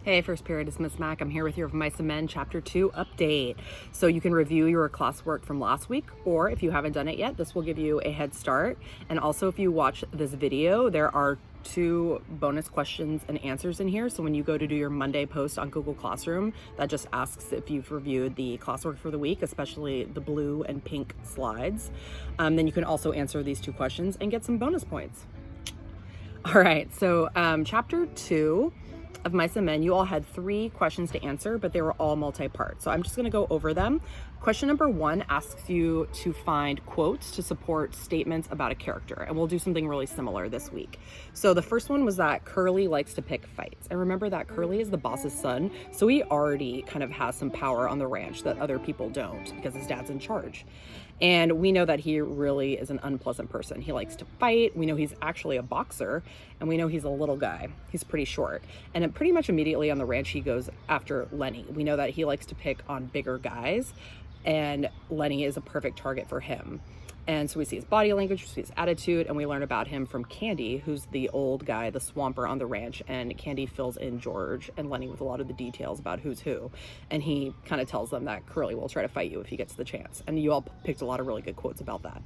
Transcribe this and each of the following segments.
Hey, first period, it's Miss Mac. I'm here with your Mice and Men Chapter 2 update. So you can review your classwork from last week, or if you haven't done it yet, this will give you a head start. And also, if you watch this video, there are 2 bonus questions and answers in here. So when you go to do your Monday post on Google Classroom, that just asks if you've reviewed the classwork for the week, especially the blue and pink slides. Then you can also answer these 2 questions and get some bonus points. All right, so Chapter 2 of Mice and Men, you all had 3 questions to answer, but they were all multi-part. So I'm just going to go over them. Question number 1 asks you to find quotes to support statements about a character, and we'll do something really similar this week. So the first one was that Curley likes to pick fights. And remember that Curley is the boss's son, so he already kind of has some power on the ranch that other people don't because his dad's in charge. And we know that he really is an unpleasant person. He likes to fight. We know he's actually a boxer, and we know he's a little guy. He's pretty short. And pretty much immediately on the ranch, he goes after Lennie. We know that he likes to pick on bigger guys, and Lennie is a perfect target for him. And so we see his body language, we see his attitude, and we learn about him from Candy, who's the old guy, the swamper on the ranch. And Candy fills in George and Lennie with a lot of the details about who's who. And he kind of tells them that Curley will try to fight you if he gets the chance. And you all picked a lot of really good quotes about that.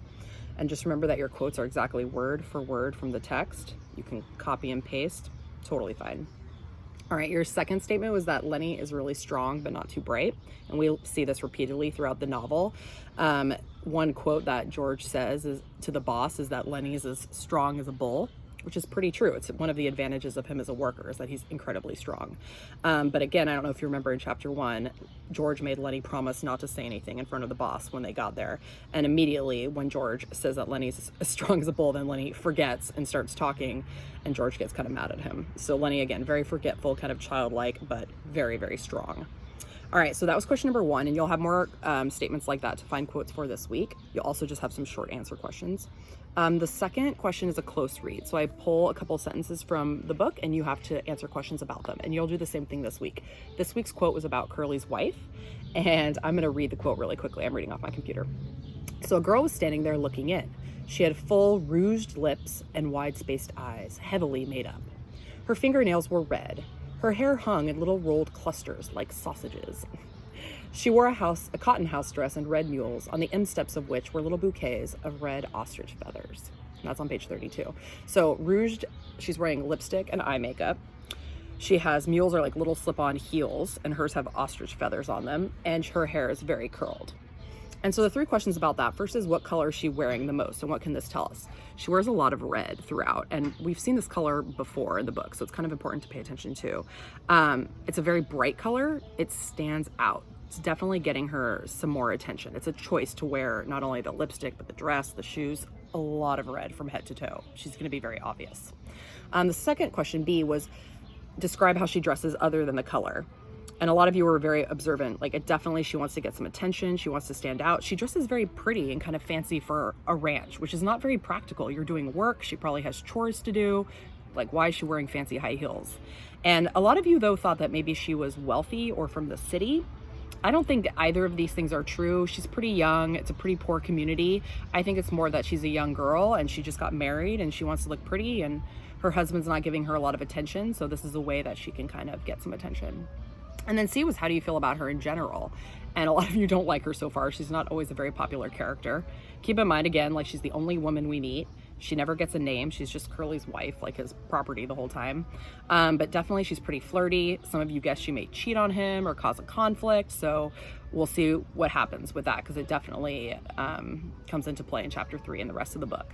And just remember that your quotes are exactly word for word from the text. You can copy and paste, totally fine. All right, your second statement was that Lennie is really strong, but not too bright. And we see this repeatedly throughout the novel. One quote that George says to the boss is that Lennie is as strong as a bull, which is pretty true. It's one of the advantages of him as a worker is that he's incredibly strong. But again, I don't know if you remember in Chapter 1, George made Lennie promise not to say anything in front of the boss when they got there. And immediately when George says that Lennie's as strong as a bull, then Lennie forgets and starts talking, and George gets kind of mad at him. So Lennie, again, very forgetful, kind of childlike, but very, very strong. All right, so that was question number 1, and you'll have more statements like that to find quotes for this week. You'll also just have some short answer questions. The second question is a close read. So I pull a couple sentences from the book, and you have to answer questions about them. And you'll do the same thing this week. This week's quote was about Curley's wife, and I'm going to read the quote really quickly. I'm reading off my computer. So a girl was standing there looking in. She had full, rouged lips and wide-spaced eyes, heavily made up. Her fingernails were red. Her hair hung in little rolled clusters like sausages. She wore a cotton house dress and red mules, on the insteps of which were little bouquets of red ostrich feathers. And that's on page 32. So rouged, she's wearing lipstick and eye makeup. She has mules are like little slip-on heels, and hers have ostrich feathers on them, and her hair is very curled. And so the 3 questions about that. First is, what color is she wearing the most, and what can this tell us? She wears a lot of red throughout, and we've seen this color before in the book, so it's kind of important to pay attention to. It's a very bright color. It stands out. It's definitely getting her some more attention. It's a choice to wear not only the lipstick, but the dress, the shoes, a lot of red from head to toe. She's going to be very obvious. The second question, B, was describe how she dresses other than the color. And a lot of you were very observant. Like, it definitely, she wants to get some attention. She wants to stand out. She dresses very pretty and kind of fancy for a ranch, which is not very practical. You're doing work. She probably has chores to do. Like, why is she wearing fancy high heels? And a lot of you, though, thought that maybe she was wealthy or from the city. I don't think either of these things are true. She's pretty young. It's a pretty poor community. I think it's more that she's a young girl and she just got married and she wants to look pretty, and her husband's not giving her a lot of attention. So this is a way that she can kind of get some attention. And then C was, how do you feel about her in general? And a lot of you don't like her so far. She's not always a very popular character. Keep in mind, again, like, she's the only woman we meet. She never gets a name. She's just Curley's wife, like his property the whole time. But definitely she's pretty flirty. Some of you guess she may cheat on him or cause a conflict. So we'll see what happens with that, because it definitely comes into play in Chapter 3 and the rest of the book.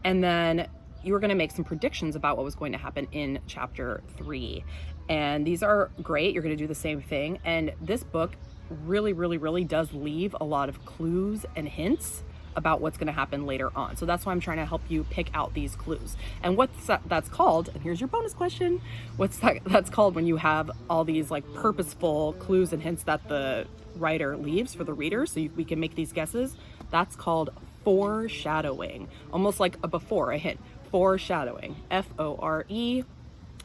And then you were going to make some predictions about what was going to happen in Chapter 3. And these are great. You're going to do the same thing. And this book really, really, really does leave a lot of clues and hints about what's going to happen later on. So that's why I'm trying to help you pick out these clues. And what's that's called, and here's your bonus question, that's called when you have all these like purposeful clues and hints that the writer leaves for the reader so we can make these guesses. That's called foreshadowing. Almost like a before, a hint. Foreshadowing. F-O-R-E,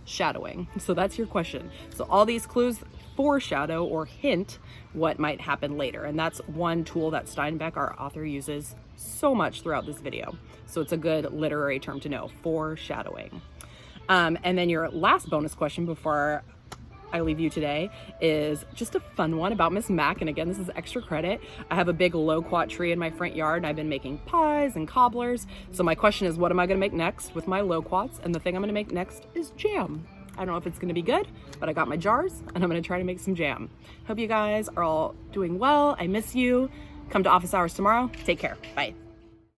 shadowing. So that's your question. So all these clues foreshadow or hint what might happen later. And that's one tool that Steinbeck, our author, uses so much throughout this video. So it's a good literary term to know, foreshadowing. And then your last bonus question before I leave you today is just a fun one about Miss Mac. And again, this is extra credit. I have a big loquat tree in my front yard and I've been making pies and cobblers. So my question is, what am I gonna make next with my loquats? And the thing I'm gonna make next is jam. I don't know if it's gonna be good, but I got my jars and I'm gonna try to make some jam. Hope you guys are all doing well. I miss you. Come to office hours tomorrow. Take care. Bye.